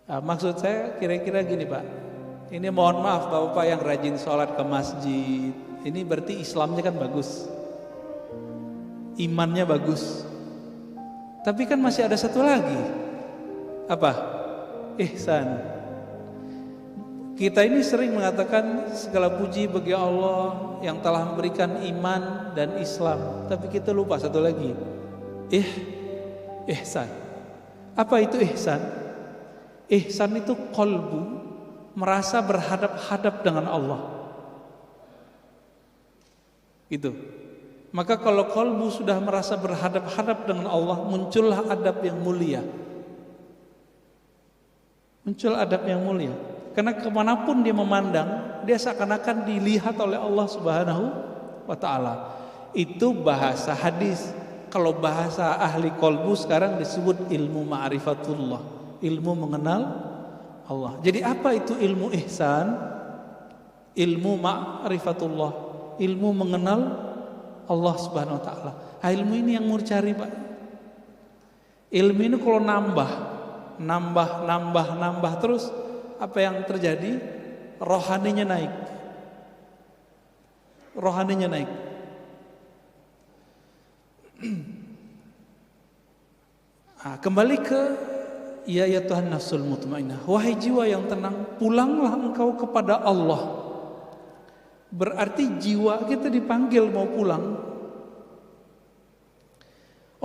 Maksud saya kira-kira gini Pak. Ini mohon maaf Bapak yang rajin sholat ke masjid. Ini berarti Islamnya kan bagus, imannya bagus. Tapi kan masih ada satu lagi. Apa? Ihsan. Kita ini sering mengatakan segala puji bagi Allah yang telah memberikan iman dan Islam. Tapi kita lupa satu lagi. Ihsan. Apa itu ihsan? Ihsan itu qalbu, merasa berhadap-hadap dengan Allah. Gitu. Maka kalau qalbu sudah merasa berhadap-hadap dengan Allah, muncullah adab yang mulia. Muncul adab yang mulia. Karena kemanapun dia memandang, dia seakan-akan dilihat oleh Allah Subhanahu wa ta'ala. Itu bahasa hadis. Kalau bahasa ahli qalbu sekarang disebut ilmu ma'rifatullah, ilmu mengenal Allah. Jadi apa itu ilmu ihsan? Ilmu ma'rifatullah, ilmu mengenal Allah Subhanahu wa ta'ala. Ilmu ini yang mau cari Pak. Ilmu ini kalau nambah terus, apa yang terjadi? Rohaninya naik. Rohaninya naik. Kembali ke ya Tuhan nafsul mutmainnah. Wahai jiwa yang tenang, pulanglah engkau kepada Allah. Berarti jiwa kita dipanggil mau pulang.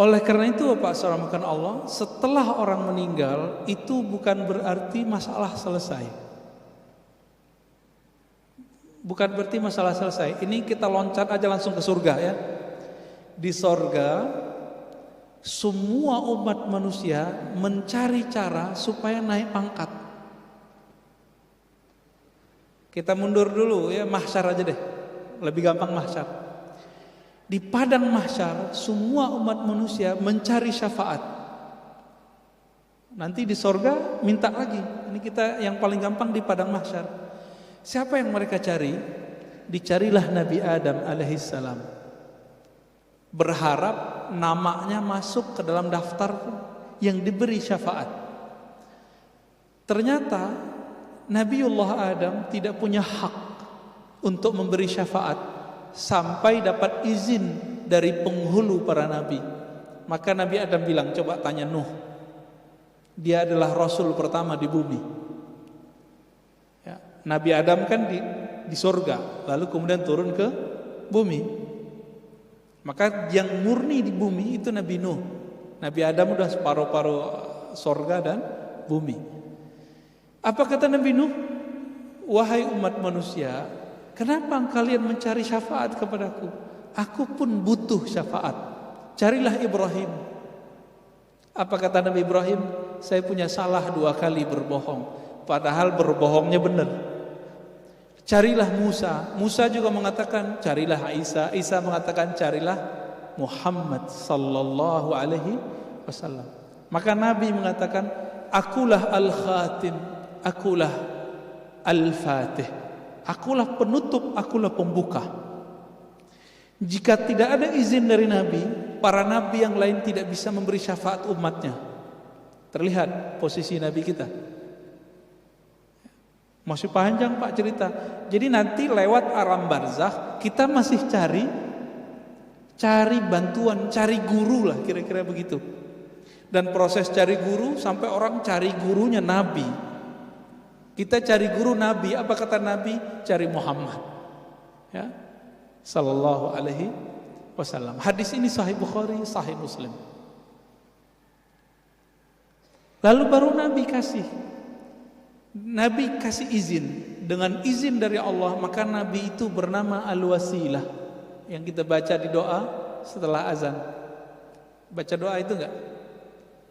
Oleh karena itu Bapak saudara Allah, setelah orang meninggal itu bukan berarti masalah selesai. Bukan berarti masalah selesai. Ini kita loncat aja langsung ke surga ya. Di surga semua umat manusia mencari cara supaya naik pangkat. Kita mundur dulu ya, mahsyar aja deh. Lebih gampang mahsyar. Di padang mahsyar semua umat manusia mencari syafaat. Nanti di sorga minta lagi. Ini kita yang paling gampang di padang mahsyar. Siapa yang mereka cari? Dicarilah Nabi Adam alaihissalam. Berharap namanya masuk ke dalam daftar yang diberi syafaat. Ternyata Nabiullah Adam tidak punya hak untuk memberi syafaat sampai dapat izin dari penghulu para nabi. Maka Nabi Adam bilang, coba tanya Nuh. Dia adalah rasul pertama di bumi ya. Nabi Adam kan di surga, lalu kemudian turun ke bumi. Maka yang murni di bumi itu Nabi Nuh. Nabi Adam udah separuh-paruh surga dan bumi. Apa kata Nabi Nuh? Wahai umat manusia, kenapa kalian mencari syafaat kepadaku? Aku pun butuh syafaat. Carilah Ibrahim. Apa kata Nabi Ibrahim? Saya punya salah 2 kali berbohong, padahal berbohongnya benar. Carilah Musa. Musa juga mengatakan carilah Isa. Isa mengatakan carilah Muhammad sallallahu alaihi wasallam. Maka Nabi mengatakan, akulah al-khatim, akulah al-fatih. Akulah penutup, akulah pembuka. Jika tidak ada izin dari Nabi, para Nabi yang lain tidak bisa memberi syafaat umatnya. Terlihat posisi Nabi kita. Masih panjang Pak cerita. Jadi nanti lewat alam barzakh kita masih cari bantuan, cari guru lah kira-kira begitu. Dan proses cari guru sampai orang cari gurunya Nabi. Kita cari guru Nabi. Apa kata Nabi? Cari Muhammad ya, sallallahu alaihi wasallam. Hadis ini sahih Bukhari, sahih Muslim. Lalu baru Nabi kasih izin. Dengan izin dari Allah, maka Nabi itu bernama Al-Wasilah, yang kita baca di doa setelah azan. Baca doa itu enggak?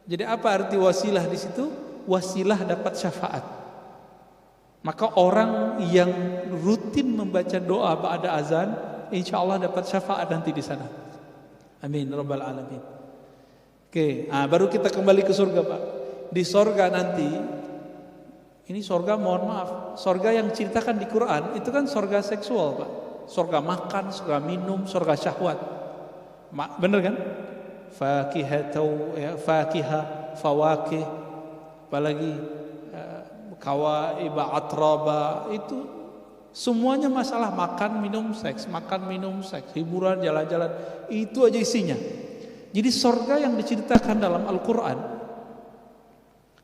Jadi apa arti wasilah di situ? Wasilah dapat syafaat. Maka orang yang rutin membaca doa ba'da azan, insya Allah dapat syafaat nanti di sana. Amin rabbal alamin. Oke, baru kita kembali ke surga Pak. Di surga nanti, ini surga mohon maaf, surga yang ceritakan di Quran itu kan surga seksual Pak. Surga makan, surga minum, surga syahwat. Bener kan? Fakihah, fawakih, apalagi kawaiba atraba, itu semuanya masalah makan minum seks, hiburan jalan-jalan, itu aja isinya. Jadi sorga yang diceritakan dalam Al-Quran,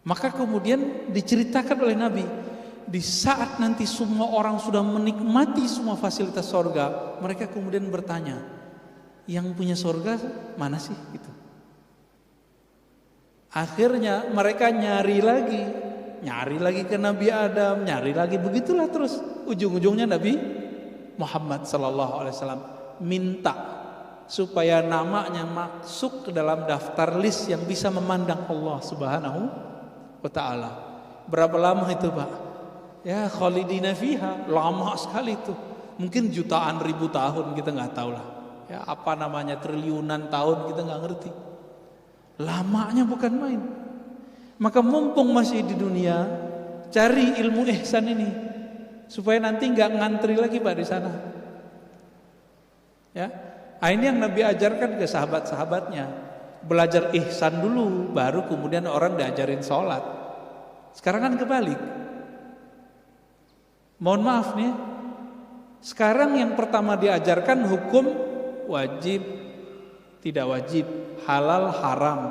maka kemudian diceritakan oleh Nabi, di saat nanti semua orang sudah menikmati semua fasilitas sorga, mereka kemudian bertanya, yang punya sorga mana sih? Gitu. Akhirnya mereka nyari lagi ke Nabi Adam, nyari lagi, begitulah terus. Ujung-ujungnya Nabi Muhammad SAW minta supaya namanya masuk ke dalam daftar list yang bisa memandang Allah Subhanahu wa Ta'ala. Berapa lama itu, Pak? Ya, khalidina fiha, lama sekali itu. Mungkin jutaan ribu tahun, kita nggak tahu lah. Ya, apa namanya, triliunan tahun, kita nggak ngerti. Lamanya bukan main. Maka mumpung masih di dunia, cari ilmu ihsan ini supaya nanti nggak ngantri lagi, Pak, di sana. Ya, ini yang Nabi ajarkan ke sahabat-sahabatnya. Belajar ihsan dulu, baru kemudian orang diajarin sholat. Sekarang kan kebalik. Mohon maaf nih, sekarang yang pertama diajarkan hukum wajib, tidak wajib, halal, haram,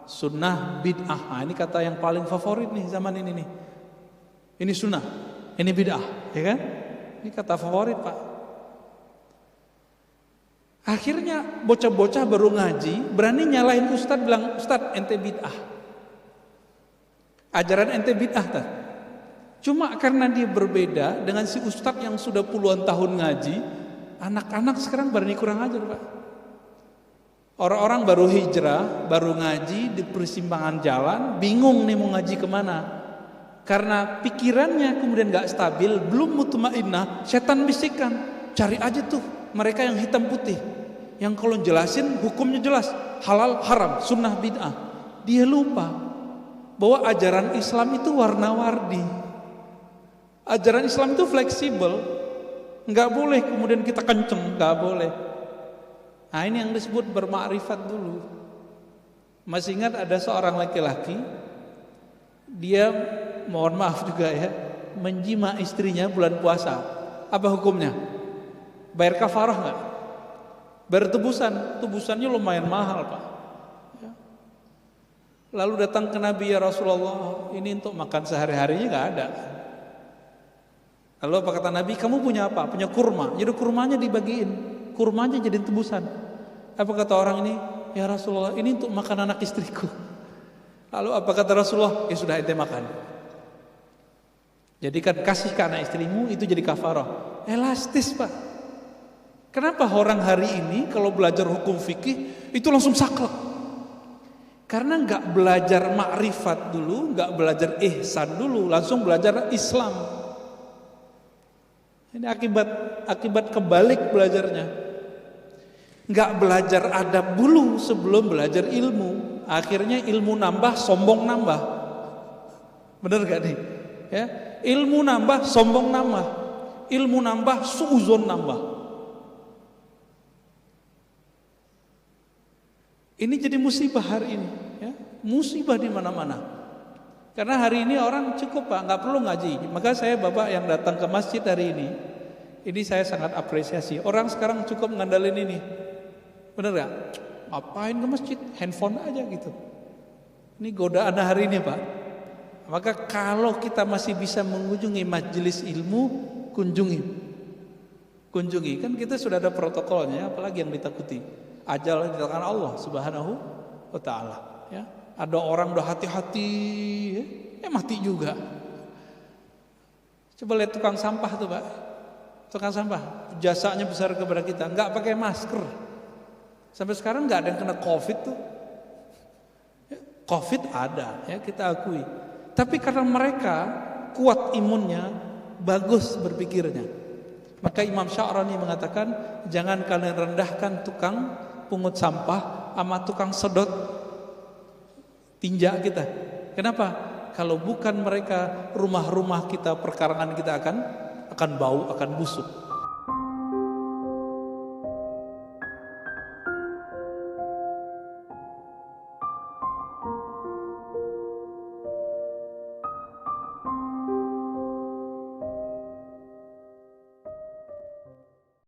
sunnah, bid'ah. Ini kata yang paling favorit nih zaman ini nih. Ini sunnah, ini bid'ah, ya kan? Ini kata favorit, Pak. Akhirnya bocah-bocah baru ngaji berani nyalahin ustadz, bilang, "Ustadz, ente bid'ah. Ajaran ente bid'ah." Cuma karena dia berbeda dengan si ustadz yang sudah puluhan tahun ngaji, anak-anak sekarang berani kurang ajar, Pak. Orang-orang baru hijrah, baru ngaji di persimpangan jalan, bingung nih mau ngaji kemana. Karena pikirannya kemudian gak stabil, belum mutmainnah, setan bisikan, cari aja tuh mereka yang hitam putih, yang kalau jelasin hukumnya jelas, halal, haram, sunnah, bid'ah. Dia lupa bahwa ajaran Islam itu warna-warni. Ajaran Islam itu fleksibel, nggak boleh kemudian kita kenceng, nggak boleh. Nah, ini yang disebut bermakrifat dulu. Masih ingat ada seorang laki-laki, dia mohon maaf juga ya, menjima istrinya bulan puasa. Apa hukumnya? Bayar kafarah nggak? Bayar tebusannya lumayan mahal, Pak. Ya. Lalu datang ke Nabi, "Ya Rasulullah, ini untuk makan sehari-harinya nggak ada." Lalu apa kata Nabi? "Kamu punya apa?" "Punya kurma." Jadi kurmanya dibagiin, kurmanya jadi tebusan. Apa kata orang ini? "Ya Rasulullah, ini untuk makan anak istriku." Lalu apa kata Rasulullah? "Ya sudah, ente makan. Jadikan kasih ke anak istrimu, itu jadi kafarah." Elastis, Pak. Kenapa orang hari ini kalau belajar hukum fikih itu langsung saklek? Karena nggak belajar makrifat dulu, nggak belajar ihsan dulu, langsung belajar Islam. Ini akibat kebalik belajarnya. Nggak belajar adab dulu sebelum belajar ilmu. Akhirnya ilmu nambah, sombong nambah. Bener gak nih? Ya, ilmu nambah, sombong nambah. Ilmu nambah, suuzon nambah. Ini jadi musibah hari ini. Ya, musibah di mana-mana. Karena hari ini orang cukup, Pak, nggak perlu ngaji. Maka saya, Bapak yang datang ke masjid hari ini saya sangat apresiasi. Orang sekarang cukup ngandalin ini. Bener gak? Ngapain ke masjid? Handphone aja gitu. Ini godaan hari ini, Pak. Maka kalau kita masih bisa mengunjungi majelis ilmu, kunjungi. Kan kita sudah ada protokolnya, apalagi yang ditakuti. Ajal di tangan Allah Subhanahu wa Ta'ala. Ya. Ada orang udah hati-hati, mati juga. Coba lihat tukang sampah tuh, Pak. Tukang sampah, jasanya besar kepada kita, nggak pakai masker. Sampai sekarang nggak ada yang kena COVID tuh. COVID ada, ya kita akui. Tapi karena mereka kuat imunnya, bagus berpikirnya. Maka Imam Sya'rani mengatakan, jangan kalian rendahkan tukang pungut sampah sama tukang sedot tinja kita. Kenapa? Kalau bukan mereka, rumah-rumah kita, perkarangan kita akan bau, akan busuk.